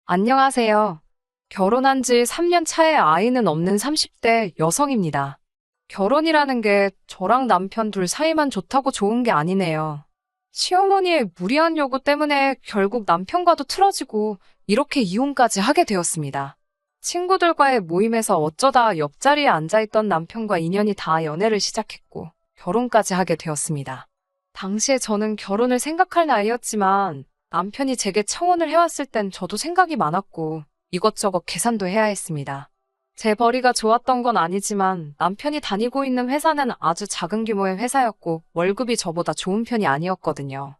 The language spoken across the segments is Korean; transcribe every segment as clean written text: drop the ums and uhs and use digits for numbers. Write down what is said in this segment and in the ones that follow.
안녕하세요. 결혼한 지 3년 차에 아이는 없는 30대 여성입니다. 결혼이라는 게 저랑 남편 둘 사이만 좋다고 좋은 게 아니네요. 시어머니의 무리한 요구 때문에 결국 남편과도 틀어지고 이렇게 이혼까지 하게 되었습니다. 친구들과의 모임에서 어쩌다 옆자리에 앉아있던 남편과 인연이 닿아 연애를 시작했고 결혼까지 하게 되었습니다. 당시에 저는 결혼을 생각할 나이였지만 남편이 제게 청혼을 해왔을 땐 저도 생각이 많았고 이것저것 계산도 해야 했습니다. 제 벌이가 좋았던 건 아니지만 남편이 다니고 있는 회사는 아주 작은 규모의 회사였고 월급이 저보다 좋은 편이 아니었거든요.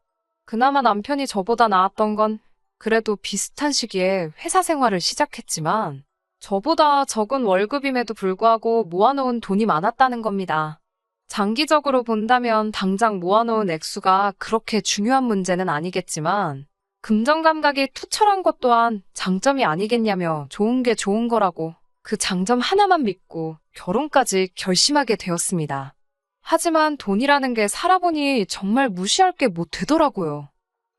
그나마 남편이 저보다 나았던 건 그래도 비슷한 시기에 회사 생활을 시작했지만 저보다 적은 월급임에도 불구하고 모아놓은 돈이 많았다는 겁니다. 장기적으로 본다면 당장 모아놓은 액수가 그렇게 중요한 문제는 아니겠지만 금전 감각이 투철한 것 또한 장점이 아니겠냐며 좋은 게 좋은 거라고 그 장점 하나만 믿고 결혼까지 결심하게 되었습니다. 하지만 돈이라는 게 살아보니 정말 무시할 게 못 되더라고요.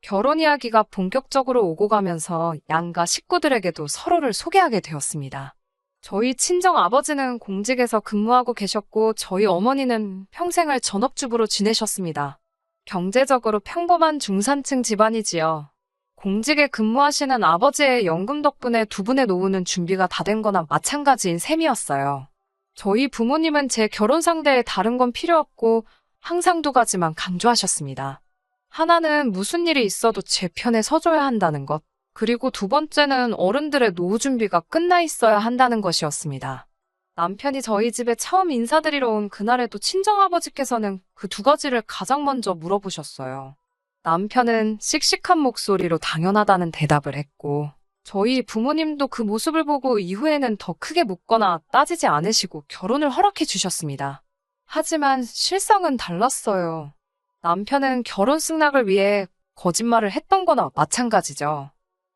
결혼 이야기가 본격적으로 오고 가면서 양가 식구들에게도 서로를 소개하게 되었습니다. 저희 친정 아버지는 공직에서 근무하고 계셨고 저희 어머니는 평생을 전업주부로 지내셨습니다. 경제적으로 평범한 중산층 집안이지요. 공직에 근무하시는 아버지의 연금 덕분에 두 분의 노후는 준비가 다 된 거나 마찬가지인 셈이었어요. 저희 부모님은 제 결혼 상대에 다른 건 필요 없고 항상 두 가지만 강조하셨습니다. 하나는 무슨 일이 있어도 제 편에 서줘야 한다는 것. 그리고 두 번째는 어른들의 노후 준비가 끝나 있어야 한다는 것이었습니다. 남편이 저희 집에 처음 인사드리러 온 그날에도 친정아버지께서는 그 두 가지를 가장 먼저 물어보셨어요. 남편은 씩씩한 목소리로 당연하다는 대답을 했고 저희 부모님도 그 모습을 보고 이후에는 더 크게 묻거나 따지지 않으시고 결혼을 허락해 주셨습니다. 하지만 실상은 달랐어요. 남편은 결혼 승낙을 위해 거짓말을 했던 거나 마찬가지죠.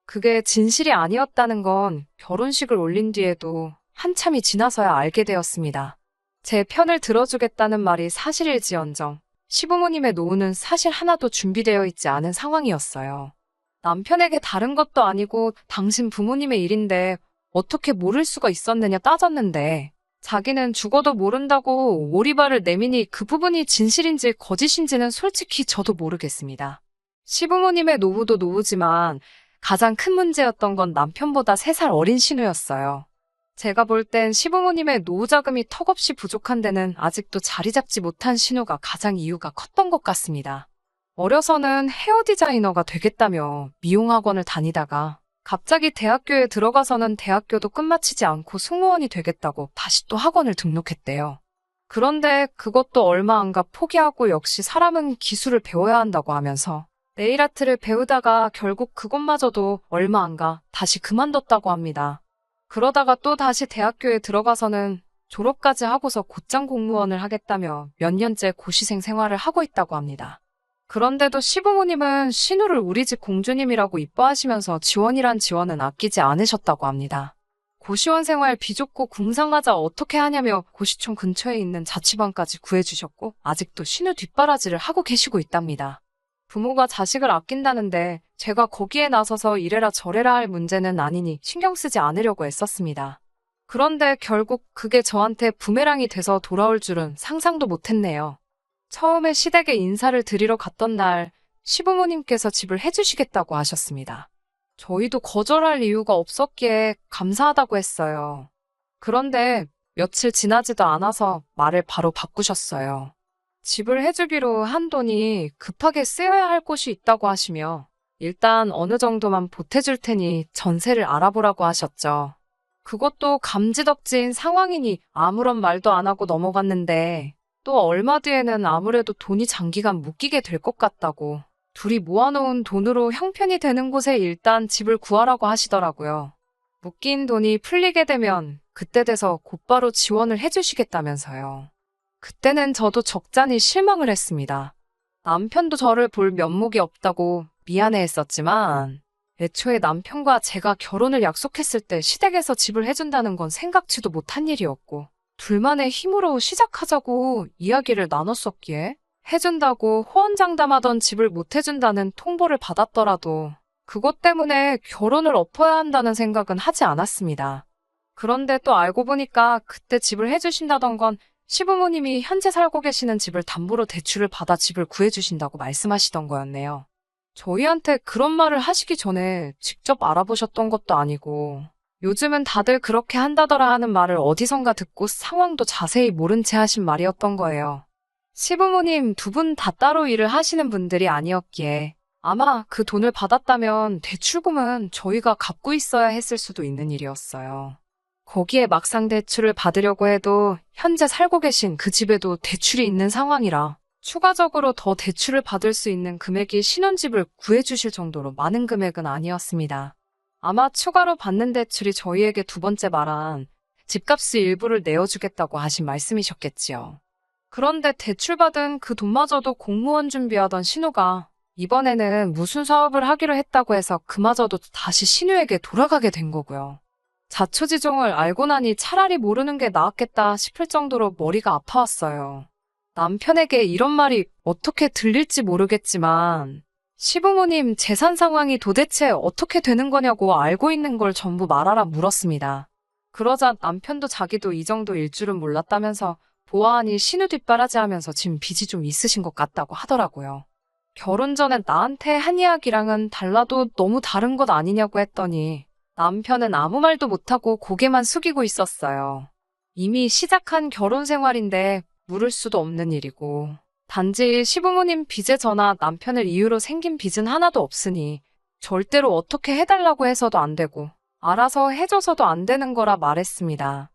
그게 진실이 아니었다는 건 결혼식을 올린 뒤에도 한참이 지나서야 알게 되었습니다. 제 편을 들어주겠다는 말이 사실일지언정 시부모님의 노후는 사실 하나도 준비되어 있지 않은 상황이었어요. 남편에게 다른 것도 아니고 당신 부모님의 일인데 어떻게 모를 수가 있었느냐 따졌는데 자기는 죽어도 모른다고 오리발을 내미니 그 부분이 진실인지 거짓인지는 솔직히 저도 모르겠습니다. 시부모님의 노후도 노후지만 가장 큰 문제였던 건 남편보다 3살 어린 신우였어요. 제가 볼 땐 시부모님의 노후 자금이 턱없이 부족한 데는 아직도 자리 잡지 못한 신우가 가장 이유가 컸던 것 같습니다. 어려서는 헤어 디자이너가 되겠다며 미용학원을 다니다가 갑자기 대학교에 들어가서는 대학교도 끝마치지 않고 승무원이 되겠다고 다시 또 학원을 등록했대요. 그런데 그것도 얼마 안 가 포기하고 역시 사람은 기술을 배워야 한다고 하면서 네일아트를 배우다가 결국 그것마저도 얼마 안 가 다시 그만뒀다고 합니다. 그러다가 또 다시 대학교에 들어가서는 졸업까지 하고서 곧장 공무원을 하겠다며 몇 년째 고시생 생활을 하고 있다고 합니다. 그런데도 시부모님은 신우를 우리 집 공주님이라고 이뻐하시면서 지원이란 지원은 아끼지 않으셨다고 합니다. 고시원 생활 비좁고 궁상맞아 어떻게 하냐며 고시촌 근처에 있는 자취방까지 구해주셨고 아직도 신우 뒷바라지를 하고 계시고 있답니다. 부모가 자식을 아낀다는데 제가 거기에 나서서 이래라 저래라 할 문제는 아니니 신경 쓰지 않으려고 애썼습니다. 그런데 결국 그게 저한테 부메랑이 돼서 돌아올 줄은 상상도 못했네요. 처음에 시댁에 인사를 드리러 갔던 날 시부모님께서 집을 해주시겠다고 하셨습니다. 저희도 거절할 이유가 없었기에 감사하다고 했어요. 그런데 며칠 지나지도 않아서 말을 바로 바꾸셨어요. 집을 해주기로 한 돈이 급하게 쓰여야 할 곳이 있다고 하시며 일단 어느 정도만 보태줄 테니 전세를 알아보라고 하셨죠. 그것도 감지덕지인 상황이니 아무런 말도 안 하고 넘어갔는데 또 얼마 뒤에는 아무래도 돈이 장기간 묶이게 될 것 같다고 둘이 모아놓은 돈으로 형편이 되는 곳에 일단 집을 구하라고 하시더라고요. 묶인 돈이 풀리게 되면 그때 돼서 곧바로 지원을 해주시겠다면서요. 그때는 저도 적잖이 실망을 했습니다. 남편도 저를 볼 면목이 없다고 미안해했었지만 애초에 남편과 제가 결혼을 약속했을 때 시댁에서 집을 해준다는 건 생각지도 못한 일이었고 둘만의 힘으로 시작하자고 이야기를 나눴었기에 해준다고 호언장담하던 집을 못 해준다는 통보를 받았더라도 그것 때문에 결혼을 엎어야 한다는 생각은 하지 않았습니다. 그런데 또 알고 보니까 그때 집을 해주신다던 건 시부모님이 현재 살고 계시는 집을 담보로 대출을 받아 집을 구해주신다고 말씀하시던 거였네요. 저희한테 그런 말을 하시기 전에 직접 알아보셨던 것도 아니고 요즘은 다들 그렇게 한다더라 하는 말을 어디선가 듣고 상황도 자세히 모른 채 하신 말이었던 거예요. 시부모님 두 분 다 따로 일을 하시는 분들이 아니었기에 아마 그 돈을 받았다면 대출금은 저희가 갚고 있어야 했을 수도 있는 일이었어요. 거기에 막상 대출을 받으려고 해도 현재 살고 계신 그 집에도 대출이 있는 상황이라 추가적으로 더 대출을 받을 수 있는 금액이 신혼집을 구해주실 정도로 많은 금액은 아니었습니다. 아마 추가로 받는 대출이 저희에게 두 번째 말한 집값의 일부를 내어주겠다고 하신 말씀이셨겠지요. 그런데 대출받은 그 돈마저도 공무원 준비하던 신우가 이번에는 무슨 사업을 하기로 했다고 해서 그마저도 다시 신우에게 돌아가게 된 거고요. 자초지종을 알고 나니 차라리 모르는 게 나았겠다 싶을 정도로 머리가 아파왔어요. 남편에게 이런 말이 어떻게 들릴지 모르겠지만 시부모님 재산 상황이 도대체 어떻게 되는 거냐고 알고 있는 걸 전부 말하라 물었습니다. 그러자 남편도 자기도 이 정도일 줄은 몰랐다면서 보아하니 신우 뒷바라지 하면서 지금 빚이 좀 있으신 것 같다고 하더라고요. 결혼 전에 나한테 한 이야기랑은 달라도 너무 다른 것 아니냐고 했더니 남편은 아무 말도 못하고 고개만 숙이고 있었어요. 이미 시작한 결혼 생활인데 물을 수도 없는 일이고 단지 시부모님 빚에 저나 남편을 이유로 생긴 빚은 하나도 없으니 절대로 어떻게 해달라고 해서도 안 되고 알아서 해줘서도 안 되는 거라 말했습니다.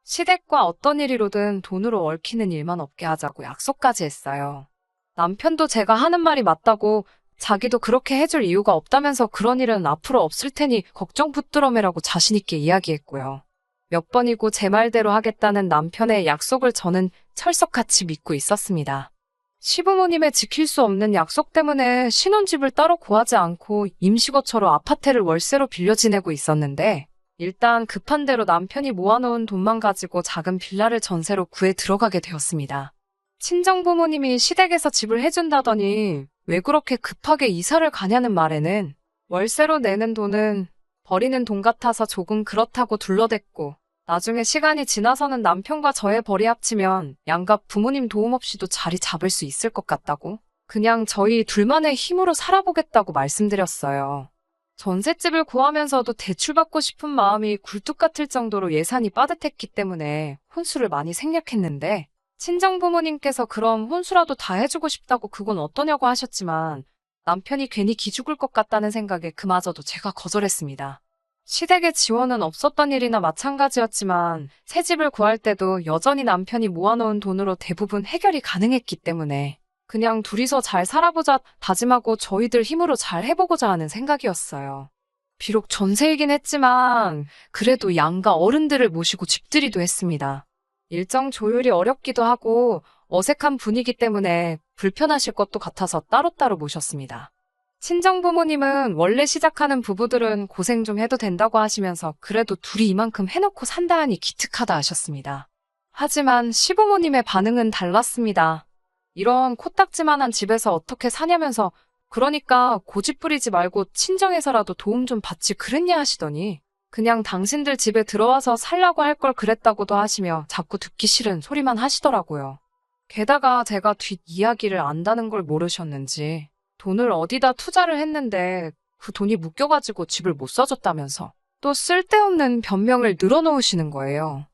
시댁과 어떤 일이로든 돈으로 얽히는 일만 없게 하자고 약속까지 했어요. 남편도 제가 하는 말이 맞다고 자기도 그렇게 해줄 이유가 없다면서 그런 일은 앞으로 없을 테니 걱정 붙들어 매라고 자신있게 이야기했고요. 몇 번이고 제 말대로 하겠다는 남편의 약속을 저는 철석같이 믿고 있었습니다. 시부모님의 지킬 수 없는 약속 때문에 신혼집을 따로 구하지 않고 임시거처로 아파트를 월세로 빌려 지내고 있었는데 일단 급한 대로 남편이 모아놓은 돈만 가지고 작은 빌라를 전세로 구해 들어가게 되었습니다. 친정부모님이 시댁에서 집을 해준다더니 왜 그렇게 급하게 이사를 가냐는 말에는 월세로 내는 돈은 버리는 돈 같아서 조금 그렇다고 둘러댔고 나중에 시간이 지나서는 남편과 저의 벌이 합치면 양가 부모님 도움 없이도 자리 잡을 수 있을 것 같다고 그냥 저희 둘만의 힘으로 살아보겠다고 말씀드렸어요. 전셋집을 구하면서도 대출받고 싶은 마음이 굴뚝 같을 정도로 예산이 빠듯했기 때문에 혼수를 많이 생략했는데 친정부모님께서 그럼 혼수라도 다 해주고 싶다고 그건 어떠냐고 하셨지만 남편이 괜히 기죽을 것 같다는 생각에 그마저도 제가 거절했습니다. 시댁의 지원은 없었던 일이나 마찬가지였지만 새 집을 구할 때도 여전히 남편이 모아놓은 돈으로 대부분 해결이 가능했기 때문에 그냥 둘이서 잘 살아보자 다짐하고 저희들 힘으로 잘 해보고자 하는 생각이었어요. 비록 전세이긴 했지만 그래도 양가 어른들을 모시고 집들이도 했습니다. 일정 조율이 어렵기도 하고 어색한 분위기 때문에 불편하실 것도 같아서 따로따로 모셨습니다. 친정부모님은 원래 시작하는 부부들은 고생 좀 해도 된다고 하시면서 그래도 둘이 이만큼 해놓고 산다 하니 기특하다 하셨습니다. 하지만 시부모님의 반응은 달랐습니다. 이런 코딱지만한 집에서 어떻게 사냐면서 그러니까 고집 부리지 말고 친정에서라도 도움 좀 받지 그랬냐 하시더니 그냥 당신들 집에 들어와서 살라고 할 걸 그랬다고도 하시며 자꾸 듣기 싫은 소리만 하시더라고요. 게다가 제가 뒷이야기를 안다는 걸 모르셨는지 돈을 어디다 투자를 했는데 그 돈이 묶여가지고 집을 못 사줬다면서 또 쓸데없는 변명을 늘어놓으시는 거예요.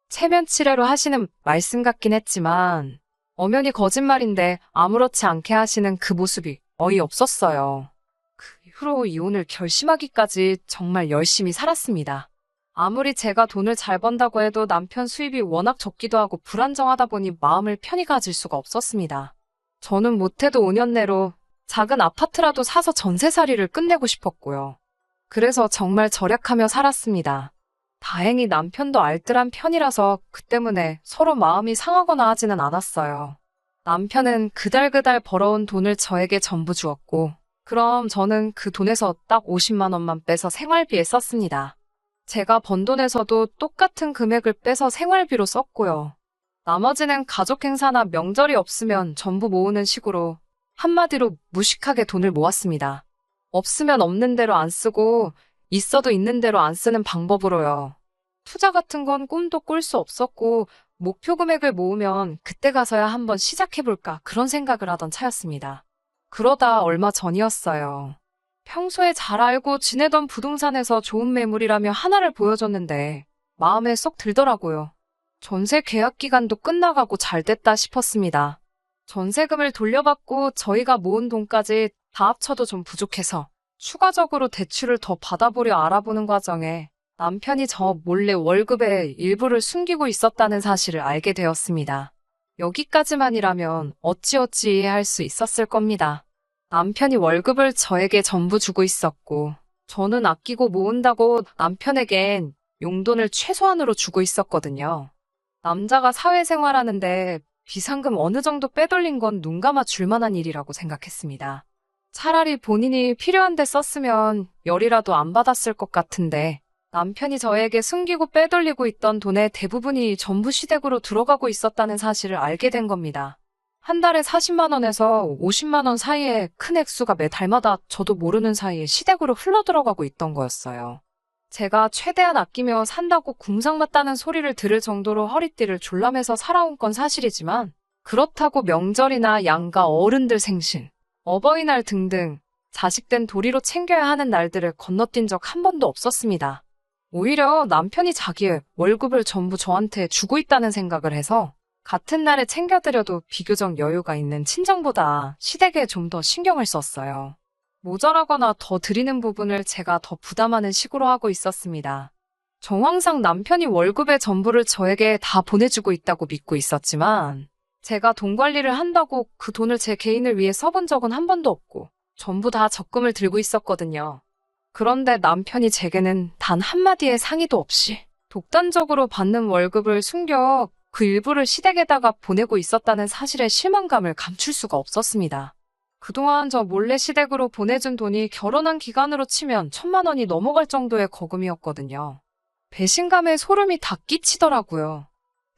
체면치레로 하시는 말씀 같긴 했지만 엄연히 거짓말인데 아무렇지 않게 하시는 그 모습이 어이없었어요. 그 이후로 이혼을 결심하기까지 정말 열심히 살았습니다. 아무리 제가 돈을 잘 번다고 해도 남편 수입이 워낙 적기도 하고 불안정하다 보니 마음을 편히 가질 수가 없었습니다. 저는 못해도 5년 내로 작은 아파트라도 사서 전세살이를 끝내고 싶었고요. 그래서 정말 절약하며 살았습니다. 다행히 남편도 알뜰한 편이라서 그 때문에 서로 마음이 상하거나 하지는 않았어요. 남편은 그달그달 벌어온 돈을 저에게 전부 주었고 그럼 저는 그 돈에서 딱 50만 원만 빼서 생활비에 썼습니다. 제가 번 돈에서도 똑같은 금액을 빼서 생활비로 썼고요. 나머지는 가족 행사나 명절이 없으면 전부 모으는 식으로 한마디로 무식하게 돈을 모았습니다. 없으면 없는 대로 안 쓰고 있어도 있는 대로 안 쓰는 방법으로요. 투자 같은 건 꿈도 꿀 수 없었고 목표 금액을 모으면 그때 가서야 한번 시작해볼까 그런 생각을 하던 차였습니다. 그러다 얼마 전이었어요. 평소에 잘 알고 지내던 부동산에서 좋은 매물이라며 하나를 보여줬는데 마음에 쏙 들더라고요. 전세 계약 기간도 끝나가고 잘 됐다 싶었습니다. 전세금을 돌려받고 저희가 모은 돈까지 다 합쳐도 좀 부족해서 추가적으로 대출을 더 받아보려 알아보는 과정에 남편이 저 몰래 월급의 일부를 숨기고 있었다는 사실을 알게 되었습니다. 여기까지만이라면 어찌어찌 이해할 수 있었을 겁니다. 남편이 월급을 저에게 전부 주고 있었고 저는 아끼고 모은다고 남편에겐 용돈을 최소한으로 주고 있었거든요. 남자가 사회생활하는데 비상금 어느 정도 빼돌린 건 눈 감아 줄 만한 일이라고 생각했습니다. 차라리 본인이 필요한데 썼으면 열이라도 안 받았을 것 같은데 남편이 저에게 숨기고 빼돌리고 있던 돈의 대부분이 전부 시댁으로 들어가고 있었다는 사실을 알게 된 겁니다. 한 달에 40만 원에서 50만 원 사이에 큰 액수가 매 달마다 저도 모르는 사이에 시댁으로 흘러들어가고 있던 거였어요. 제가 최대한 아끼며 산다고 궁상맞다는 소리를 들을 정도로 허리띠를 졸라매서 살아온 건 사실이지만 그렇다고 명절이나 양가 어른들 생신, 어버이날 등등 자식된 도리로 챙겨야 하는 날들을 건너뛴 적 한 번도 없었습니다. 오히려 남편이 자기의 월급을 전부 저한테 주고 있다는 생각을 해서 같은 날에 챙겨드려도 비교적 여유가 있는 친정보다 시댁에 좀 더 신경을 썼어요. 모자라거나 더 드리는 부분을 제가 더 부담하는 식으로 하고 있었습니다. 정황상 남편이 월급의 전부를 저에게 다 보내주고 있다고 믿고 있었지만 제가 돈 관리를 한다고 그 돈을 제 개인을 위해 써본 적은 한 번도 없고 전부 다 적금을 들고 있었거든요. 그런데 남편이 제게는 단 한마디의 상의도 없이 독단적으로 받는 월급을 숨겨 그 일부를 시댁에다가 보내고 있었다는 사실에 실망감을 감출 수가 없었습니다. 그동안 저 몰래 시댁으로 보내준 돈이 결혼한 기간으로 치면 1,000만 원이 넘어갈 정도의 거금이었거든요. 배신감에 소름이 다 끼치더라고요.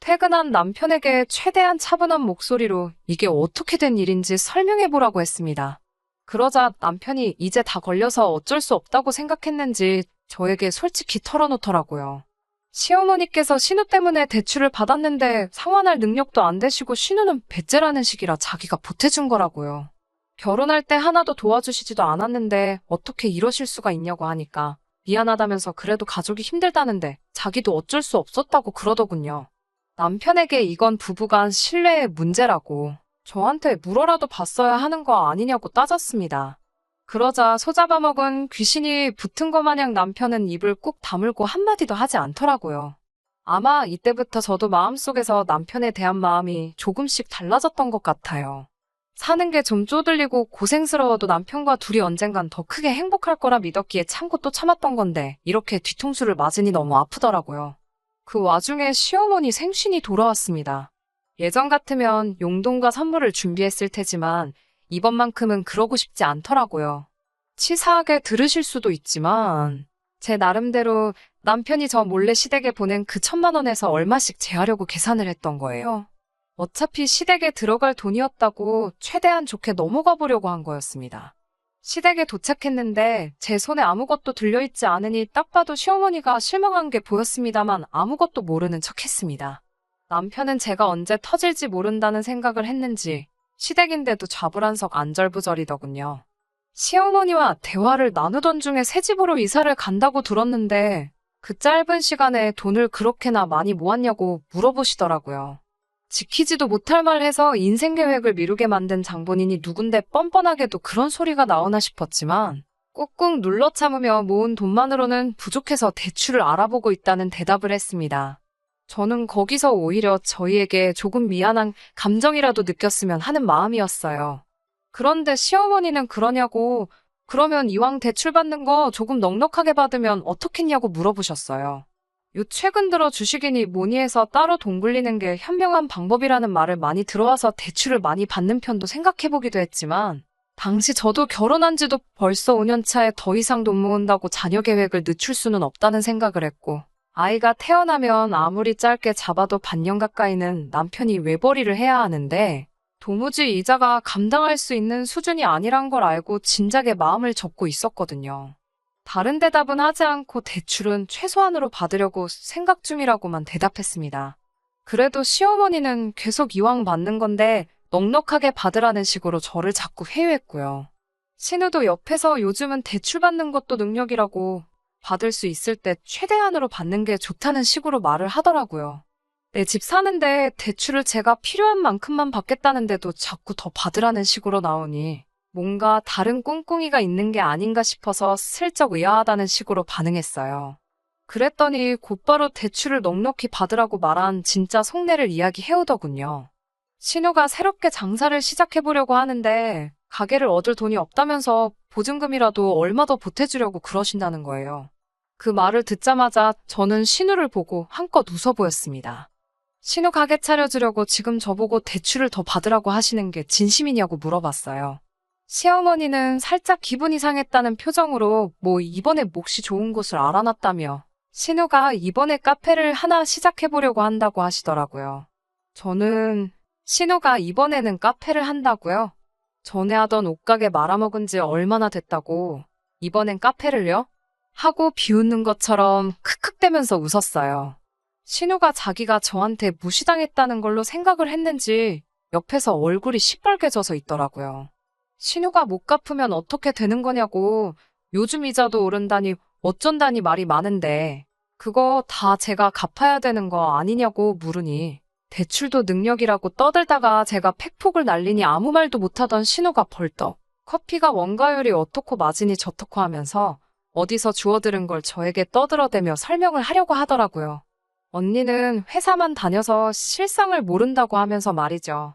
퇴근한 남편에게 최대한 차분한 목소리로 이게 어떻게 된 일인지 설명해보라고 했습니다. 그러자 남편이 이제 다 걸려서 어쩔 수 없다고 생각했는지 저에게 솔직히 털어놓더라고요. 시어머니께서 신우 때문에 대출을 받았는데 상환할 능력도 안 되시고 신우는 배째라는 식이라 자기가 보태준 거라고요. 결혼할 때 하나도 도와주시지도 않았는데 어떻게 이러실 수가 있냐고 하니까 미안하다면서 그래도 가족이 힘들다는데 자기도 어쩔 수 없었다고 그러더군요. 남편에게 이건 부부간 신뢰의 문제라고 저한테 물어라도 봤어야 하는 거 아니냐고 따졌습니다. 그러자 소잡아먹은 귀신이 붙은 것 마냥 남편은 입을 꾹 다물고 한마디도 하지 않더라고요. 아마 이때부터 저도 마음속에서 남편에 대한 마음이 조금씩 달라졌던 것 같아요. 사는 게 좀 쪼들리고 고생스러워도 남편과 둘이 언젠간 더 크게 행복할 거라 믿었기에 참고 또 참았던 건데 이렇게 뒤통수를 맞으니 너무 아프더라고요. 그 와중에 시어머니 생신이 돌아왔습니다. 예전 같으면 용돈과 선물을 준비했을 테지만 이번만큼은 그러고 싶지 않더라고요. 치사하게 들으실 수도 있지만 제 나름대로 남편이 저 몰래 시댁에 보낸 그 1,000만 원에서 얼마씩 제하려고 계산을 했던 거예요. 어차피 시댁에 들어갈 돈이었다고 최대한 좋게 넘어가 보려고 한 거였습니다. 시댁에 도착했는데 제 손에 아무것도 들려있지 않으니 딱 봐도 시어머니가 실망한 게 보였습니다만 아무것도 모르는 척 했습니다. 남편은 제가 언제 터질지 모른다는 생각을 했는지 시댁인데도 좌불안석 안절부절이더군요. 시어머니와 대화를 나누던 중에 새 집으로 이사를 간다고 들었는데 그 짧은 시간에 돈을 그렇게나 많이 모았냐고 물어보시더라고요. 지키지도 못할 말 해서 인생 계획을 미루게 만든 장본인이 누군데 뻔뻔하게도 그런 소리가 나오나 싶었지만 꾹꾹 눌러 참으며 모은 돈만으로는 부족해서 대출을 알아보고 있다는 대답을 했습니다. 저는 거기서 오히려 저희에게 조금 미안한 감정이라도 느꼈으면 하는 마음이었어요. 그런데 시어머니는 그러냐고 그러면 이왕 대출 받는 거 조금 넉넉하게 받으면 어떻겠냐고 물어보셨어요. 요 최근 들어 주식이니 뭐니 해서 따로 돈 굴리는 게 현명한 방법이라는 말을 많이 들어와서 대출을 많이 받는 편도 생각해보기도 했지만 당시 저도 결혼한 지도 벌써 5년 차에 더 이상 돈 모은다고 자녀 계획을 늦출 수는 없다는 생각을 했고 아이가 태어나면 아무리 짧게 잡아도 반년 가까이는 남편이 외벌이를 해야 하는데 도무지 이자가 감당할 수 있는 수준이 아니란 걸 알고 진작에 마음을 접고 있었거든요. 다른 대답은 하지 않고 대출은 최소한으로 받으려고 생각 중이라고만 대답했습니다. 그래도 시어머니는 계속 이왕 받는 건데 넉넉하게 받으라는 식으로 저를 자꾸 회유했고요. 신우도 옆에서 요즘은 대출 받는 것도 능력이라고 받을 수 있을 때 최대한으로 받는 게 좋다는 식으로 말을 하더라고요. 내 집 사는데 대출을 제가 필요한 만큼만 받겠다는데도 자꾸 더 받으라는 식으로 나오니 뭔가 다른 꿍꿍이가 있는 게 아닌가 싶어서 슬쩍 의아하다는 식으로 반응했어요. 그랬더니 곧바로 대출을 넉넉히 받으라고 말한 진짜 속내를 이야기해오더군요. 신우가 새롭게 장사를 시작해보려고 하는데 가게를 얻을 돈이 없다면서 보증금이라도 얼마 더 보태주려고 그러신다는 거예요. 그 말을 듣자마자 저는 신우를 보고 한껏 웃어 보였습니다. 신우 가게 차려주려고 지금 저보고 대출을 더 받으라고 하시는 게 진심이냐고 물어봤어요. 시어머니는 살짝 기분이 상했다는 표정으로 뭐 이번에 몫이 좋은 곳을 알아놨다며 신우가 이번에 카페를 하나 시작해보려고 한다고 하시더라고요. 저는 신우가 이번에는 카페를 한다고요? 전에 하던 옷가게 말아먹은 지 얼마나 됐다고 이번엔 카페를요? 하고 비웃는 것처럼 크크대면서 웃었어요. 신우가 자기가 저한테 무시당했다는 걸로 생각을 했는지 옆에서 얼굴이 시뻘개져서 있더라고요. 신우가 못 갚으면 어떻게 되는 거냐고 요즘 이자도 오른다니 어쩐다니 말이 많은데 그거 다 제가 갚아야 되는 거 아니냐고 물으니 대출도 능력이라고 떠들다가 제가 팩폭을 날리니 아무 말도 못하던 신우가 벌떡 커피가 원가율이 어떻고 마진이 저떻고 하면서 어디서 주워들은 걸 저에게 떠들어대며 설명을 하려고 하더라고요. 언니는 회사만 다녀서 실상을 모른다고 하면서 말이죠.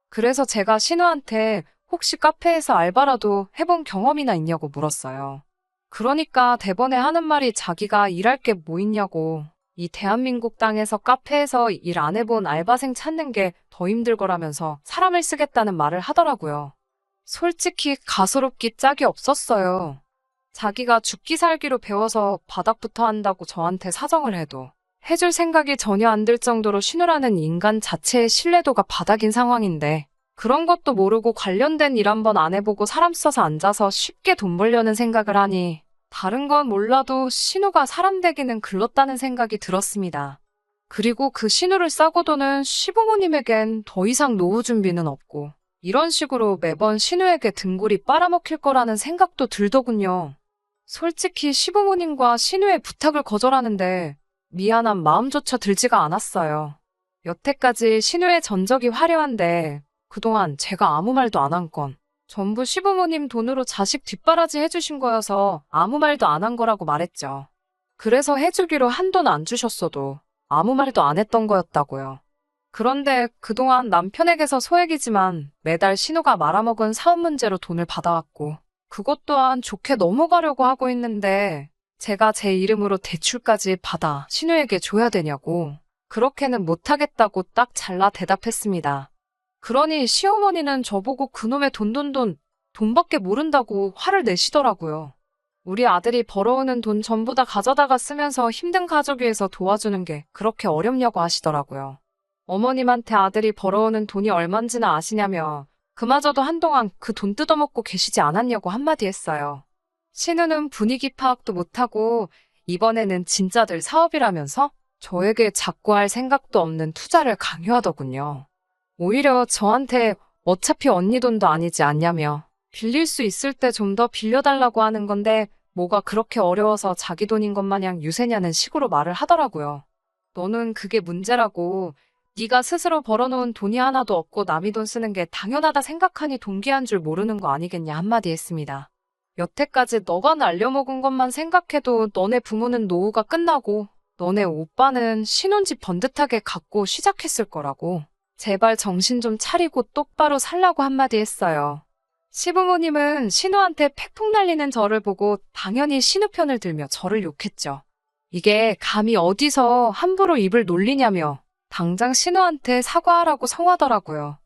그래서 제가 신우한테 혹시 카페에서 알바라도 해본 경험이나 있냐고 물었어요. 그러니까 대번에 하는 말이 자기가 일할 게 뭐 있냐고. 이 대한민국 땅에서 카페에서 일 안 해본 알바생 찾는 게 더 힘들 거라면서 사람을 쓰겠다는 말을 하더라고요. 솔직히 가소롭기 짝이 없었어요. 자기가 죽기 살기로 배워서 바닥부터 한다고 저한테 사정을 해도 해줄 생각이 전혀 안 들 정도로 신우라는 인간 자체의 신뢰도가 바닥인 상황인데 그런 것도 모르고 관련된 일 한번 안 해보고 사람 써서 앉아서 쉽게 돈 벌려는 생각을 하니 다른 건 몰라도 신우가 사람 되기는 글렀다는 생각이 들었습니다. 그리고 그 신우를 싸고 도는 시부모님에겐 더 이상 노후 준비는 없고 이런 식으로 매번 신우에게 등골이 빨아먹힐 거라는 생각도 들더군요. 솔직히 시부모님과 신우의 부탁을 거절하는데 미안한 마음조차 들지가 않았어요. 여태까지 신우의 전적이 화려한데 그동안 제가 아무 말도 안 한 건 전부 시부모님 돈으로 자식 뒷바라지 해주신 거여서 아무 말도 안 한 거라고 말했죠. 그래서 해주기로 한돈 안 주셨어도 아무 말도 안 했던 거였다고요. 그런데 그동안 남편에게서 소액이지만 매달 신우가 말아먹은 사업 문제로 돈을 받아왔고 그것 또한 좋게 넘어가려고 하고 있는데 제가 제 이름으로 대출까지 받아 신우에게 줘야 되냐고 그렇게는 못하겠다고 딱 잘라 대답했습니다. 그러니 시어머니는 저보고 그놈의 돈밖에 모른다고 화를 내시더라고요. 우리 아들이 벌어오는 돈 전부 다 가져다가 쓰면서 힘든 가족 위해서 도와주는 게 그렇게 어렵냐고 하시더라고요. 어머님한테 아들이 벌어오는 돈이 얼만지나 아시냐며 그마저도 한동안 그 돈 뜯어먹고 계시지 않았냐고 한마디 했어요. 신우는 분위기 파악도 못하고 이번에는 진짜들 사업이라면서 저에게 자꾸 할 생각도 없는 투자를 강요하더군요. 오히려 저한테 어차피 언니 돈도 아니지 않냐며 빌릴 수 있을 때 좀 더 빌려달라고 하는 건데 뭐가 그렇게 어려워서 자기 돈인 것 마냥 유세냐는 식으로 말을 하더라고요. 너는 그게 문제라고 네가 스스로 벌어놓은 돈이 하나도 없고 남이 돈 쓰는 게 당연하다 생각하니 동기한 줄 모르는 거 아니겠냐 한마디 했습니다. 여태까지 너가 날려먹은 것만 생각해도 너네 부모는 노후가 끝나고 너네 오빠는 신혼집 번듯하게 갖고 시작했을 거라고. 제발 정신 좀 차리고 똑바로 살라고 한마디 했어요. 시부모님은 신우한테 팩폭 날리는 저를 보고 당연히 신우 편을 들며 저를 욕했죠. 이게 감히 어디서 함부로 입을 놀리냐며 당장 신우한테 사과하라고 성하더라고요.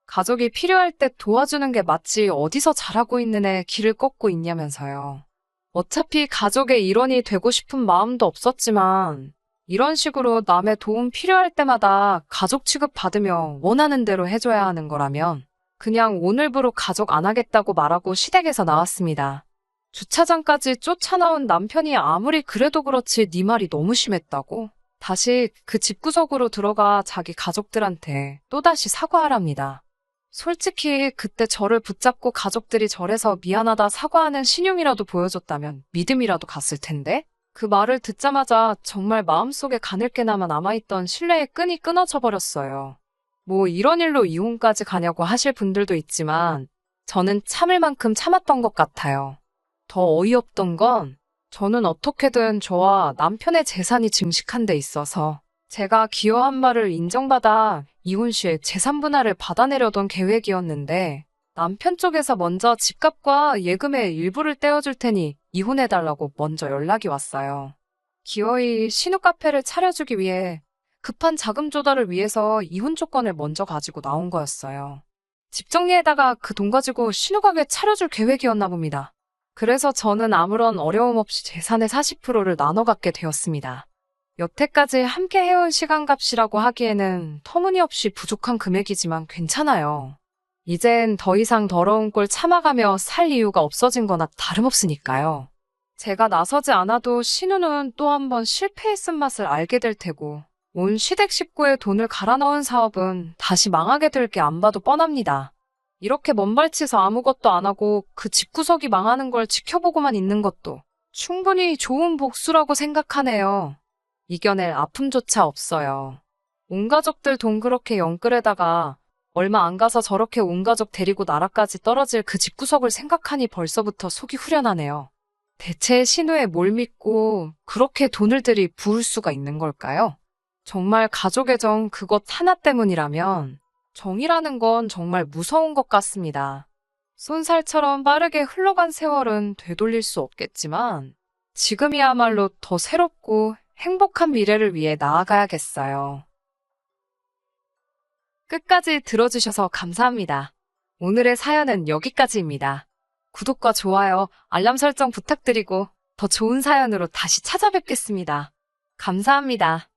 가족이 필요할 때 도와주는 게 마치 어디서 잘하고 있는 애 길을 꺾고 있냐면서요. 어차피 가족의 일원이 되고 싶은 마음도 없었지만 이런 식으로 남의 도움 필요할 때마다 가족 취급 받으며 원하는 대로 해줘야 하는 거라면 그냥 오늘부로 가족 안 하겠다고 말하고 시댁에서 나왔습니다. 주차장까지 쫓아나온 남편이 아무리 그래도 그렇지 네 말이 너무 심했다고 다시 그 집구석으로 들어가 자기 가족들한테 또다시 사과하랍니다. 솔직히 그때 저를 붙잡고 가족들이 절에서 미안하다 사과하는 신용이라도 보여줬다면 믿음이라도 갔을 텐데 그 말을 듣자마자 정말 마음속에 가늘게나마 남아있던 신뢰의 끈이 끊어져 버렸어요. 뭐 이런 일로 이혼까지 가냐고 하실 분들도 있지만 저는 참을 만큼 참았던 것 같아요. 더 어이없던 건 저는 어떻게든 저와 남편의 재산이 증식한 데 있어서 제가 기여한 바를 인정받아 이혼 시에 재산 분할을 받아내려던 계획이었는데 남편 쪽에서 먼저 집값과 예금의 일부를 떼어줄 테니 이혼해달라고 먼저 연락이 왔어요. 기어이 신우 카페를 차려주기 위해 급한 자금 조달을 위해서 이혼 조건을 먼저 가지고 나온 거였어요. 집 정리에다가 그 돈 가지고 신우 가게 차려줄 계획이었나 봅니다. 그래서 저는 아무런 어려움 없이 재산의 40%를 나눠 갖게 되었습니다. 여태까지 함께 해온 시간값이라고 하기에는 터무니없이 부족한 금액이지만 괜찮아요. 이젠 더 이상 더러운 꼴 참아가며 살 이유가 없어진 거나 다름없으니까요. 제가 나서지 않아도 신우는 또 한 번 실패의 쓴맛을 알게 될 테고 온 시댁 식구의 돈을 갈아 넣은 사업은 다시 망하게 될 게 안 봐도 뻔합니다. 이렇게 먼발치서 아무것도 안 하고 그 집구석이 망하는 걸 지켜보고만 있는 것도 충분히 좋은 복수라고 생각하네요. 이겨낼 아픔조차 없어요. 온 가족들 돈 그렇게 영끌에다가 얼마 안 가서 저렇게 온 가족 데리고 나라까지 떨어질 그 집구석을 생각하니 벌써부터 속이 후련하네요. 대체 신우에 뭘 믿고 그렇게 돈을 들이 부을 수가 있는 걸까요? 정말 가족의 정 그것 하나 때문이라면 정이라는 건 정말 무서운 것 같습니다. 쏜살처럼 빠르게 흘러간 세월은 되돌릴 수 없겠지만 지금이야말로 더 새롭고 행복한 미래를 위해 나아가야겠어요. 끝까지 들어주셔서 감사합니다. 오늘의 사연은 여기까지입니다. 구독과 좋아요, 알람 설정 부탁드리고 더 좋은 사연으로 다시 찾아뵙겠습니다. 감사합니다.